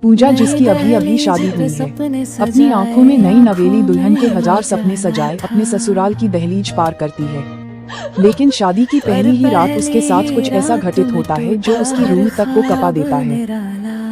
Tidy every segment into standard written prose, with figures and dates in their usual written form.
पूजा जिसकी अभी अभी शादी हुई है, अपनी आंखों में नई नवेली दुल्हन के हजार सपने सजाए अपने ससुराल की दहलीज पार करती है। लेकिन शादी की पहली ही रात उसके साथ कुछ ऐसा घटित होता है जो उसकी रूह तक को कपा देता है।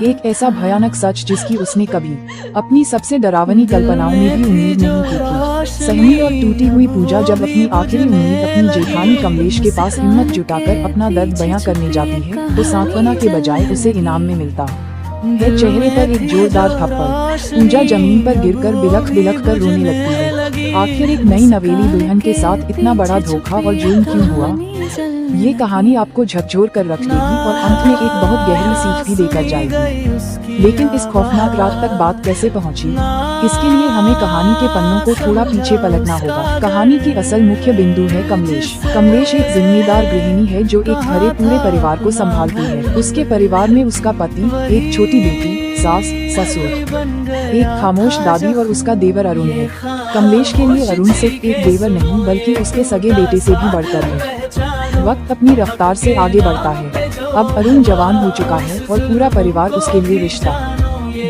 एक ऐसा भयानक सच जिसकी उसने कभी अपनी सबसे डरावनी कल्पनाओं में भी उम्मीद नहीं की थी। सहमी और टूटी हुई पूजा जब अपनी आखिरी उम्मीद अपनी जेठानी कमलेश के पास हिम्मत जुटाकर अपना दर्द बयां करने जाती है तो सांत्वना के बजाय उसे इनाम में मिलता है चेहरे पर एक जोरदार थप्पड़। पूजा जमीन पर गिरकर बिलख बिलख कर रोने लगती है। आखिर एक नई नवेली दुल्हन के साथ इतना बड़ा धोखा और जुर्म क्यों हुआ? ये कहानी आपको झकझोर कर रख देगी और अंत में एक बहुत गहरी सीख भी देकर जाएगी। लेकिन इस खौफनाक रात तक बात कैसे पहुंची? इसके लिए हमें कहानी के पन्नों को थोड़ा पीछे पलटना होगा। कहानी की असल मुख्य बिंदु है कमलेश। कमलेश एक जिम्मेदार गृहिणी है जो एक भरे पूरे परिवार को संभालती है। उसके परिवार में उसका पति, एक छोटी बेटी, सास, ससुर, एक खामोश दादी और उसका देवर अरुण है। कमलेश के लिए अरुण सिर्फ एक देवर नहीं बल्कि उसके सगे बेटे से भी बढ़कर है। वक्त अपनी रफ्तार से आगे बढ़ता है। अब अरुण जवान हो चुका है और पूरा परिवार उसके लिए रिश्ता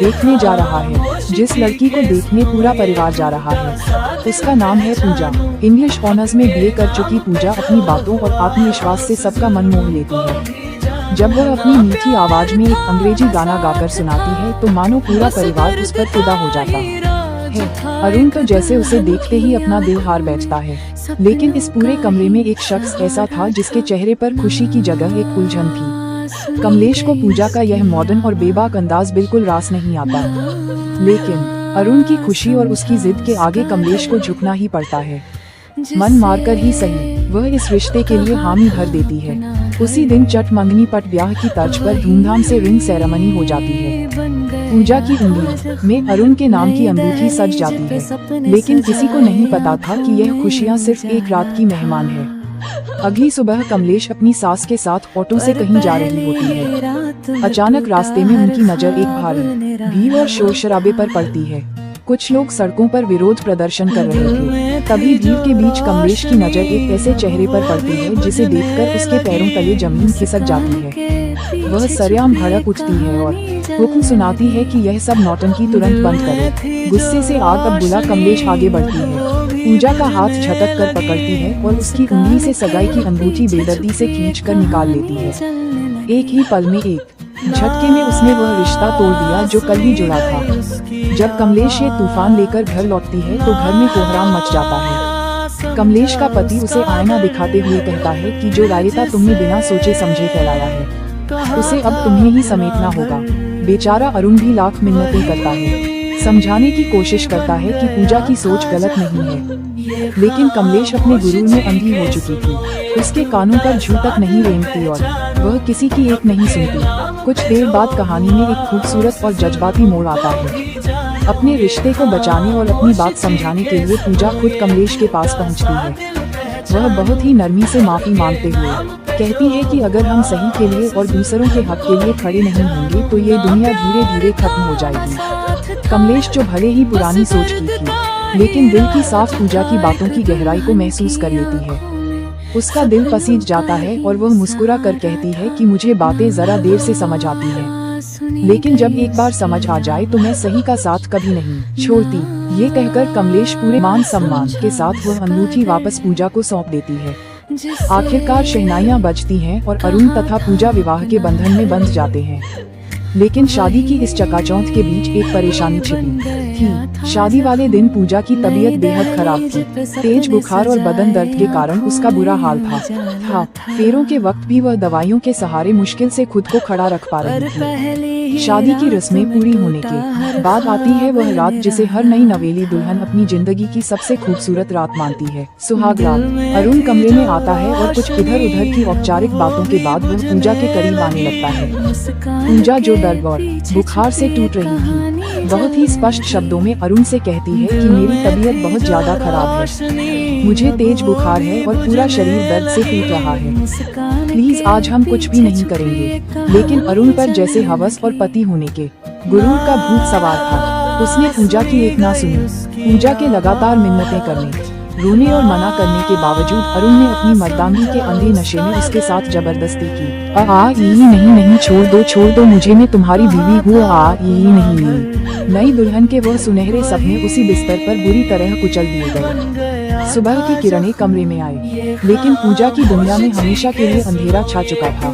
देखने जा रहा है। जिस लड़की को देखने पूरा परिवार जा रहा है उसका नाम है पूजा। इंग्लिश ऑनर्स में बीए कर चुकी पूजा अपनी बातों और आत्मविश्वास से सबका मन मोह लेती है। जब वह अपनी मीठी आवाज में एक अंग्रेजी गाना गाकर सुनाती है तो मानो पूरा परिवार उस पर फिदा हो जाता है। अरुण तो जैसे उसे देखते ही अपना दिल हार बैठता है। लेकिन इस पूरे कमरे में एक शख्स ऐसा था जिसके चेहरे पर खुशी की जगह एक उलझन थी। कमलेश को पूजा का यह मॉडर्न और बेबाक अंदाज बिल्कुल रास नहीं आता। लेकिन अरुण की खुशी और उसकी जिद के आगे कमलेश को झुकना ही पड़ता है। मन मारकर ही सही, वह इस रिश्ते के लिए हामी भर देती है। उसी दिन चट मंगनी पट ब्याह की तर्ज पर धूमधाम से रिंग सेरेमनी हो जाती है। पूजा की उंगली में अरुण के नाम की अंगूठी सज जाती है। लेकिन किसी को नहीं पता था कि यह खुशियां सिर्फ एक रात की मेहमान है। अगली सुबह कमलेश अपनी सास के साथ ऑटो से कहीं जा रही होती है। अचानक रास्ते में उनकी नजर एक भारी भीड़ और शोर शराबे पर पड़ती है। कुछ लोग सड़कों पर विरोध प्रदर्शन कर रहे थे। तभी भीड़ के बीच कमलेश की नजर एक ऐसे चेहरे पर पड़ती है जिसे देखकर उसके पैरों तले जमीन खिसक जाती है। वह सरेआम भड़क उठती है और हुक्म सुनाती है कि यह सब नौटंकी तुरंत बंद करे। गुस्से से आग अब बुला कमलेश आगे बढ़ती है। पूजा का हाथ झटक कर पकड़ती है और उसकी उंगली से सगाई की अंगूठी बेदर्दी से खींचकर निकाल लेती है। एक ही पल में एक झटके में उसने वह रिश्ता तोड़ दिया जो कल ही जुड़ा था। जब कमलेश ये तूफान लेकर घर लौटती है तो घर में कोहराम मच जाता है। कमलेश का पति उसे आईना दिखाते हुए कहता है कि जो रायता तुमने बिना सोचे समझे फैलाया है उसे अब तुम्हें ही समेटना होगा। बेचारा अरुण भी लाख मिन्नतें करता है, समझाने की कोशिश करता है कि पूजा की सोच गलत नहीं है। लेकिन कमलेश अपने गुरूर में अंधी हो चुकी थी। उसके कानों पर जू तक नहीं रेंगती और वह किसी की एक नहीं सुनती। कुछ देर बाद कहानी में एक खूबसूरत और जज्बाती मोड़ आता है। अपने रिश्ते को बचाने और अपनी बात समझाने के लिए पूजा खुद कमलेश के पास पहुंचती है। वह बहुत ही नरमी से माफी मांगते हुए कहती है कि अगर हम सही के लिए और दूसरों के हक के लिए खड़े नहीं होंगे तो ये दुनिया धीरे धीरे खत्म हो जाएगी। कमलेश जो भले ही पुरानी सोच की थी लेकिन दिल की साफ पूजा की बातों की गहराई को महसूस कर लेती है। उसका दिल पसीज जाता है और वह मुस्कुरा कर कहती है कि मुझे बातें जरा देर से समझ आती है, लेकिन जब एक बार समझ आ जाए तो मैं सही का साथ कभी नहीं छोड़ती। ये कहकर कमलेश पूरे मान सम्मान के साथ वह अंगूठी वापस पूजा को सौंप देती है। आखिरकार शहनाइयां बजती हैं और अरुण तथा पूजा विवाह के बंधन में बंध जाते हैं। लेकिन शादी की इस चकाचौंध के बीच एक परेशानी छिपी थी। शादी वाले दिन पूजा की तबीयत बेहद खराब थी। तेज बुखार और बदन दर्द के कारण उसका बुरा हाल था। फेरों के वक्त भी वह दवाइयों के सहारे मुश्किल से खुद को खड़ा रख पा रही थी। शादी की रस्में पूरी होने के बाद आती है वह रात जिसे हर नई नवेली दुल्हन अपनी जिंदगी की सबसे खूबसूरत रात मानती है, सुहाग रात। अरुण कमरे में आता है और कुछ इधर उधर की औपचारिक बातों के बाद वह पूजा के करीब आने लगता है। पूजा जो दर्द और बुखार से टूट रही थी बहुत ही स्पष्ट शब्दों में अरुण से कहती है कि मेरी तबीयत बहुत ज्यादा खराब है, मुझे तेज बुखार है और पूरा शरीर दर्द से टूट रहा है। प्लीज आज हम कुछ भी नहीं करेंगे। लेकिन अरुण पर जैसे हवस और पति होने के गुरूर का भूत सवार था। उसने पूजा की एक ना सुनी। पूजा के लगातार मिन्नतें करने रोने और मना करने के बावजूद अरुण ने अपनी मर्दांगी के अंधे नशे में उसके साथ जबरदस्ती की। नहीं, छोड़ दो मुझे, मैं तुम्हारी बीवी हूँ। नहीं। नई दुल्हन के वह सुनहरे सपने उसी बिस्तर पर बुरी तरह कुचल दिए गए। सुबह की किरणें कमरे में आई, लेकिन पूजा की दुनिया में हमेशा के लिए अंधेरा छा चुका था।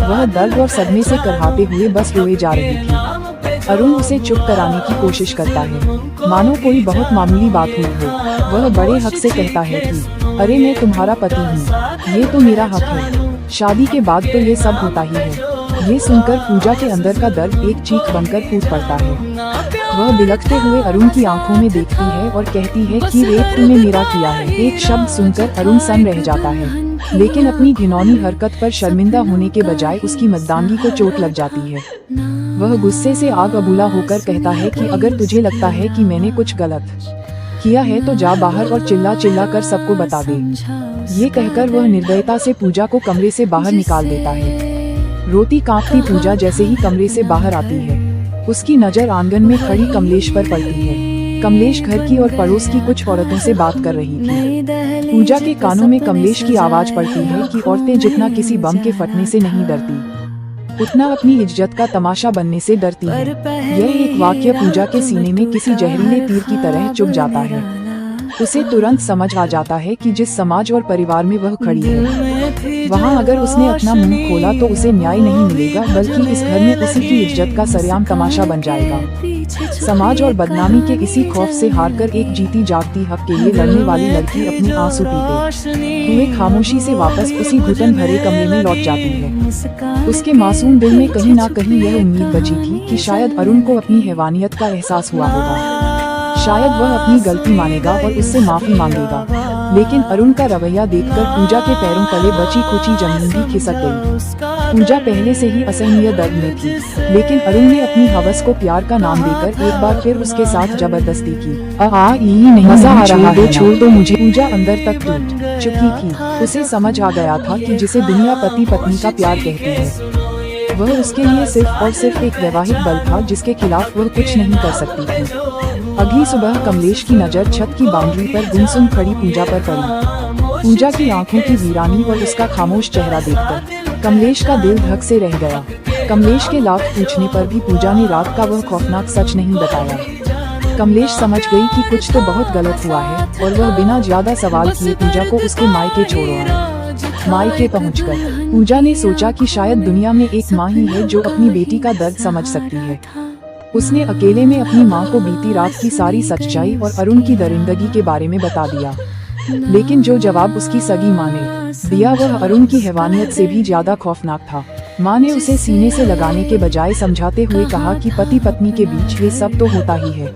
वह दर्द और सदमे से करहाते हुए बस रोए जा रही थी। अरुण उसे चुप कराने की कोशिश करता है, मानो कोई बहुत मामूली बात हुई हो। वह बड़े हक से कहता है कि अरे मैं तुम्हारा पति हूँ, ये तो मेरा हक है। शादी के बाद तो ये सब होता ही है। ये सुनकर पूजा के अंदर का दर्द एक चीख बनकर फूट पड़ता है। वह बिलखते हुए अरुण की आंखों में देखती है और कहती है कि रेप तूने मेरा किया है। एक शब्द सुनकर अरुण सन्न रह जाता है, लेकिन अपनी घिनौनी हरकत पर शर्मिंदा होने के बजाय उसकी मर्दांगी को चोट लग जाती है। वह गुस्से से आग बबूला होकर कहता है कि अगर तुझे लगता है कि मैंने कुछ गलत किया है तो जा बाहर और चिल्ला चिल्ला कर सबको बता दे। ये कहकर वह निर्दयता से पूजा को कमरे से बाहर निकाल देता है। रोती कांपती पूजा जैसे ही कमरे से बाहर आती है, उसकी नजर आंगन में खड़ी कमलेश पर पड़ती है। कमलेश घर की और पड़ोस की कुछ औरतों से बात कर रही थी। पूजा के कानों में कमलेश की आवाज पड़ती है कि औरतें जितना किसी बम के फटने से नहीं डरती, उतना अपनी इज्जत का तमाशा बनने से डरती है। यह एक वाक्य पूजा के सीने में किसी जहरीले तीर की तरह चुभ जाता है। उसे तुरंत समझ आ जाता है कि जिस समाज और परिवार में वह खड़ी है, वहाँ अगर उसने अपना मुंह खोला तो उसे न्याय नहीं मिलेगा, बल्कि इस घर में उसी की इज्जत का सरेआम तमाशा बन जाएगा। समाज और बदनामी के इसी खौफ से हारकर एक जीती जागती हक के लिए लड़ने वाली लड़की अपने आंसू पीते हुए खामोशी से वापस उसी घुटन भरे कमरे में लौट जाती है। उसके मासूम दिल में कहीं ना कहीं यह उम्मीद बची थी कि शायद अरुण को अपनी हैवानियत का एहसास हुआ होगा। शायद वह अपनी गलती मानेगा और उससे माफी मांगेगा, लेकिन अरुण का रवैया देखकर पूजा के पैरों तले बची खुची जमीन भी खिसक गई। पूजा पहले से ही असहनीय दर्द में थी, लेकिन अरुण ने अपनी हवस को प्यार का नाम देकर एक बार फिर उसके साथ जबरदस्ती की। नहीं, मजा आ रहा है, छोड़ दो मुझे। पूजा अंदर तक टूट चुकी थी। उसे समझ आ गया था कि जिसे दुनिया पति पत्नी का प्यार कहती है, वह उसके लिए सिर्फ और सिर्फ एक वैवाहिक बल था जिसके खिलाफ वह कुछ नहीं कर सकती थी। अगली सुबह कमलेश की नजर छत की बाउंड्री पर गुमसुम खड़ी पूजा पर पड़ी। पूजा की आंखों की वीरानी और उसका खामोश चेहरा देखकर कमलेश का दिल धक से रह गया। कमलेश के लाख पूछने पर भी पूजा ने रात का वह खौफनाक सच नहीं बताया। कमलेश समझ गई कि कुछ तो बहुत गलत हुआ है और वह बिना ज्यादा सवाल किए पूजा को उसके मायके छोड़ आई। मायके पहुंचकर पूजा ने सोचा कि शायद दुनिया में एक माँ ही है जो अपनी बेटी का दर्द समझ सकती है। उसने अकेले में अपनी माँ को बीती रात की सारी सच्चाई और अरुण की दरिंदगी के बारे में बता दिया, लेकिन जो जवाब उसकी सगी माँ ने दिया वह अरुण की हैवानियत से भी ज्यादा खौफनाक था। माँ ने उसे सीने से लगाने के बजाय समझाते हुए कहा कि पति पत्नी के बीच ये सब तो होता ही है,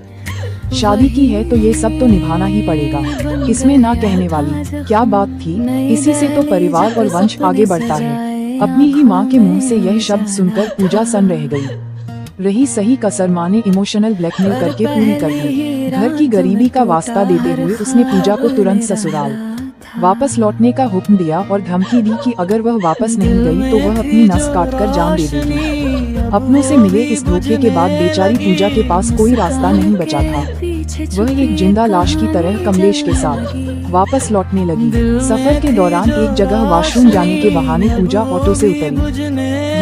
शादी की है तो ये सब तो निभाना ही पड़ेगा, इसमें ना कहने वाली क्या बात थी। इसी से तो परिवार और वंश आगे बढ़ता है। अपनी ही माँ के मुंह से यह शब्द सुनकर पूजा सन्न रह गई। रही सही कसर माँ ने इमोशनल ब्लैकमेल करके पूरी कर दी। घर की गरीबी का वास्ता देते हुए उसने पूजा को तुरंत ससुराल वापस लौटने का हुक्म दिया और धमकी दी कि अगर वह वापस नहीं गई तो वह अपनी नस काटकर जान दे देगी। अपनों से मिले इस धोखे के बाद बेचारी पूजा के पास कोई रास्ता नहीं बचा था। वह एक जिंदा लाश की तरह कमलेश के साथ वापस लौटने लगी। सफर के दौरान एक जगह वॉशरूम जाने के बहाने पूजा ऑटो से उतरी।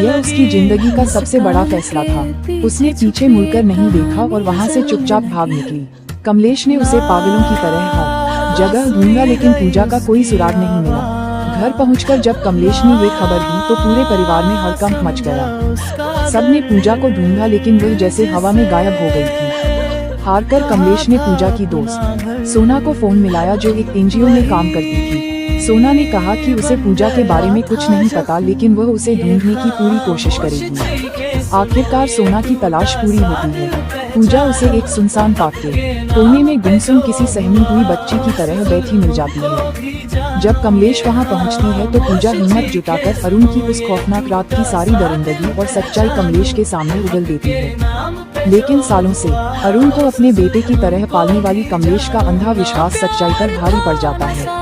यह उसकी जिंदगी का सबसे बड़ा फैसला था। उसने पीछे मुड़कर नहीं देखा और वहां से चुपचाप भाग निकली। कमलेश ने उसे पागलों की तरह हर जगह ढूंढा, लेकिन पूजा का कोई सुराग नहीं मिला। घर पहुंचकर जब कमलेश ने ये खबर दी तो पूरे परिवार में हड़कंप मच गया। सबने पूजा को ढूंढा, लेकिन वह जैसे हवा में गायब हो गई थी। हारकर कमलेश ने पूजा की दोस्त सोना को फोन मिलाया जो एक एनजीओ में काम करती थी। सोना ने कहा कि उसे पूजा के बारे में कुछ नहीं पता, लेकिन वह उसे ढूंढने की पूरी कोशिश करेगी। आखिरकार सोना की तलाश पूरी होती है। पूजा उसे एक सुनसान पार्क के कोने में गुमसुम किसी सहमी हुई बच्ची की तरह बैठी मिल जाती है। जब कमलेश वहां पहुंचती है तो पूजा हिम्मत जुटाकर अरुण की उस खौफनाक रात की सारी दरिंदगी और सच्चाई कमलेश के सामने उगल देती है। लेकिन सालों से अरुण को अपने बेटे की तरह पालने वाली कमलेश का अंधा विश्वास सच्चाई पर भारी पड़ जाता है।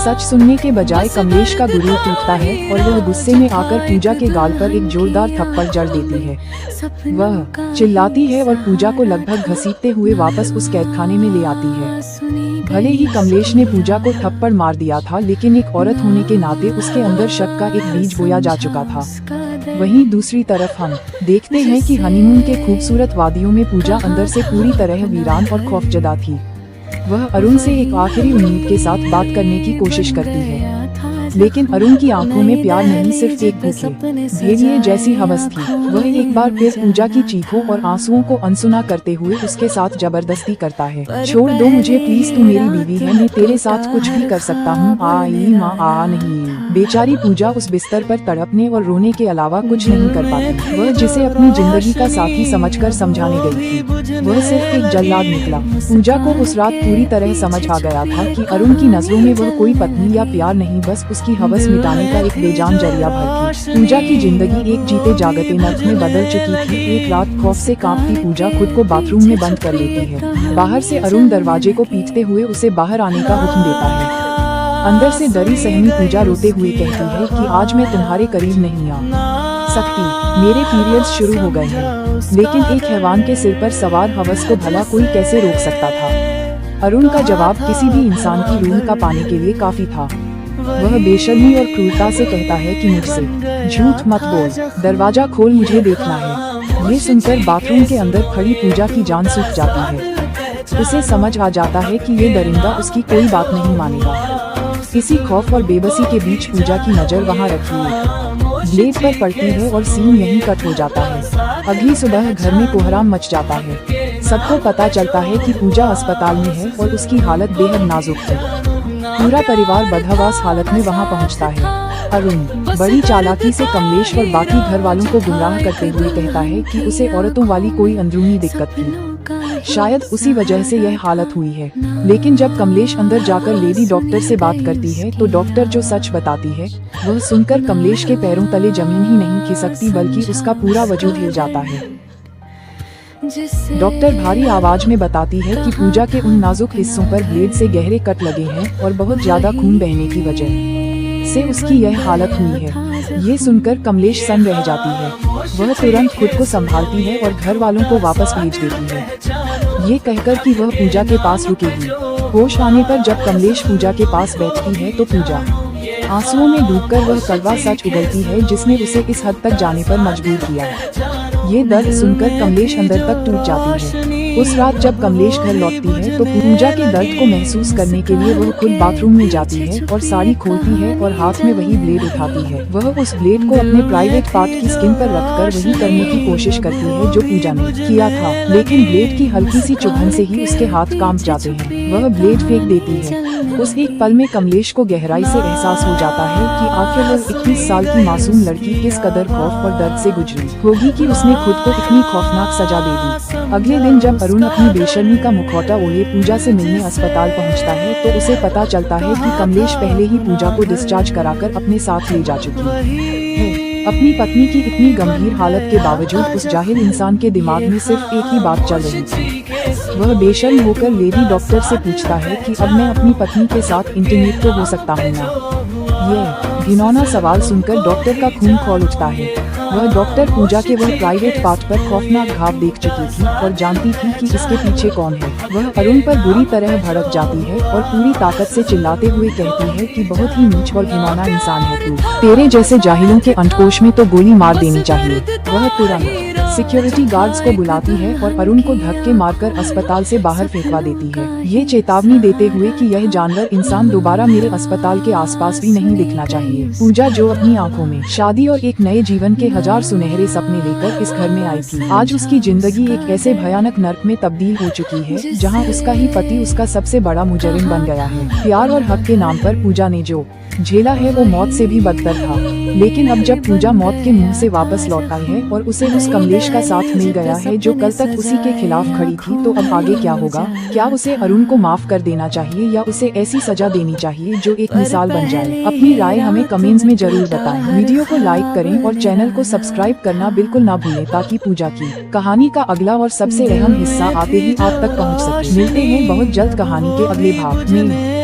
सच सुनने के बजाय कमलेश का गुरूर टूटता है और वह गुस्से में आकर पूजा के गाल पर एक जोरदार थप्पड़ जड़ देती है। वह चिल्लाती है और पूजा को लगभग घसीटते हुए वापस उस कैदखाने में ले आती है। भले ही कमलेश ने पूजा को थप्पड़ मार दिया था, लेकिन एक औरत होने के नाते उसके अंदर शक का एक बीज बोया जा चुका था। वहीं दूसरी तरफ हम देखते हैं कि हनीमून के खूबसूरत वादियों में पूजा अंदर से पूरी तरह वीरान और खौफजदा थी। वह अरुण से एक आखिरी उम्मीद के साथ बात करने की कोशिश करती है, लेकिन अरुण की आंखों में प्यार नहीं, सिर्फ एक भूखे भेड़िए जैसी हवस थी। वह एक बार फिर पूजा की चीखों और आंसुओं को अनसुना करते हुए उसके साथ जबरदस्ती करता है। छोड़ दो मुझे प्लीज, तू मेरी बीवी है, मैं तेरे साथ कुछ भी कर सकता हूँ। आई माँ आ नहीं। बेचारी पूजा उस बिस्तर पर तड़पने और रोने के अलावा कुछ नहीं कर पाती। वह जिसे अपनी जिंदगी का साथी समझकर समझाने गई थी, वह सिर्फ एक जल्लाद निकला। पूजा को उस रात पूरी तरह समझ आ गया था कि अरुण की नजरों में वह कोई पत्नी या प्यार नहीं, बस उसकी हवस मिटाने का एक बेजान जरिया भर थी। पूजा की जिंदगी एक जीते जागते नर्क में बदल चुकी थी। एक रात खौफ से कांपती पूजा खुद को बाथरूम में बंद कर लेती है। बाहर से अरुण दरवाजे को पीटते हुए उसे बाहर आने का हुक्म देता है। अंदर से डरी सहमी पूजा रोते हुए कहती है कि आज मैं तुम्हारे करीब नहीं आ सकती, मेरे पीरियड्स शुरू हो गए हैं। लेकिन एक हैवान के सिर पर सवार हवस को भला कोई कैसे रोक सकता था? अरुण का जवाब किसी भी इंसान की रूह का पाने के लिए काफी था। वह बेशर्मी और क्रूरता से कहता है कि मुझसे झूठ मत बोल, दरवाजा खोल, मुझे देखना है। ये सुनकर बाथरूम के अंदर खड़ी पूजा की जान सूख जाती है। उसे समझ आ जाता है कि ये दरिंदा उसकी कोई बात नहीं मानेगा। इसी खौफ और बेबसी के बीच पूजा की नजर वहाँ रखी है ब्लेड पर पड़ती है और सीन यहीं कट हो जाता है। अगली सुबह घर में कोहराम मच जाता है। सबको पता चलता है कि पूजा अस्पताल में है और उसकी हालत बेहद नाजुक है। पूरा परिवार बदहवास हालत में वहां पहुंचता है। अरुण बड़ी चालाकी से कमलेश और बाकी घर वालों को गुमराह करते हुए कहता है कि उसे औरतों वाली कोई अंदरूनी दिक्कत थी, शायद उसी वजह से यह हालत हुई है। लेकिन जब कमलेश अंदर जाकर लेडी डॉक्टर से बात करती है तो डॉक्टर जो सच बताती है वह सुनकर कमलेश के पैरों तले जमीन ही नहीं खिसकती, बल्कि उसका पूरा वजूद हिल जाता है। डॉक्टर भारी आवाज में बताती है कि पूजा के उन नाजुक हिस्सों पर ब्लेड से गहरे कट लगे हैं और बहुत ज्यादा खून बहने की वजह से उसकी यह हालत हुई है। ये सुनकर कमलेश सन रह जाती है। वह तुरंत खुद को संभालती है और घर वालों को वापस भेज देती है, ये कहकर कि वह पूजा के पास रुकेगी। होश आने पर जब कमलेश पूजा के पास बैठती है तो पूजा आंसुओं में डूबकर वह कड़वा सच उगलती है जिसने उसे इस हद तक जाने पर मजबूर किया। ये दर्द सुनकर कमलेश अंदर तक टूट जाती है। उस रात जब कमलेश घर लौटती है तो पूजा के दर्द को महसूस करने के लिए वह खुद बाथरूम में जाती है और साड़ी खोलती है और हाथ में वही ब्लेड उठाती है। वह उस ब्लेड को अपने प्राइवेट पार्ट की स्किन पर रखकर वही करने की कोशिश करती है जो पूजा ने किया था, लेकिन ब्लेड की हल्की सी चुभन से ही उसके हाथ कांप जाते हैं। वह ब्लेड फेंक देती है। उस एक पल में कमलेश को गहराई से एहसास हो जाता है कि आखिर वह 21 साल की मासूम लड़की किस कदर खौफ और दर्द से गुजरी होगी कि उसने खुद को इतनी खौफनाक सजा दे दी। अगले दिन जब अरुण अपनी बेशर्मी का मुखौटा ओढ़े पूजा से मिलने अस्पताल पहुंचता है तो उसे पता चलता है कि कमलेश पहले ही पूजा को डिस्चार्ज कराकर अपने साथ ले जा चुकी है। अपनी पत्नी की इतनी गंभीर हालत के बावजूद उस जाहिल इंसान के दिमाग में सिर्फ एक ही बात चल रही थी। वह बेशर्म होकर लेडी डॉक्टर से पूछता है कि अब मैं अपनी पत्नी के साथ इंटीमेट तो हो सकता हूँ ना? ये घिनौना सवाल सुनकर डॉक्टर का खून खौल उठता है। वह डॉक्टर पूजा के वह प्राइवेट पार्ट पर खौफनाक घाव देख चुकी थी और जानती थी कि इसके पीछे कौन है। वह अरुण पर बुरी तरह भड़क जाती है और पूरी ताकत से चिल्लाते हुए कहती है कि बहुत ही नीच और घिनौना इंसान है तू, तेरे जैसे जाहिलों के अंडकोश में तो गोली मार देनी चाहिए। वह तुरंत सिक्योरिटी गार्ड्स को बुलाती है और अरुण को धक्के मारकर अस्पताल से बाहर फेंकवा देती है, ये चेतावनी देते हुए कि यह जानवर इंसान दोबारा मेरे अस्पताल के आसपास भी नहीं दिखना चाहिए। पूजा जो अपनी आंखों में शादी और एक नए जीवन के हजार सुनहरे सपने लेकर इस घर में आई थी, आज उसकी जिंदगी एक ऐसे भयानक नर्क में तब्दील हो चुकी है जहां उसका ही पति उसका सबसे बड़ा मुजरिम बन गया है। प्यार और हक के नाम पर पूजा ने जो झेला है वो मौत से भी बदतर था। लेकिन अब जब पूजा मौत के मुंह से वापस लौट आई है और उसे उस कमलेश का साथ मिल गया है जो कल तक उसी के खिलाफ खड़ी थी, तो अब आगे क्या होगा? क्या उसे अरुण को माफ कर देना चाहिए या उसे ऐसी सजा देनी चाहिए जो एक मिसाल बन जाए? अपनी राय हमें कमेंट्स में जरूर बताएं। वीडियो को लाइक करें और चैनल को सब्सक्राइब करना बिल्कुल ना भूलें ताकि पूजा की कहानी का अगला और सबसे अहम हिस्सा आते ही आप तक पहुँच सके। मिलते हैं बहुत जल्द कहानी के अगले भाग में।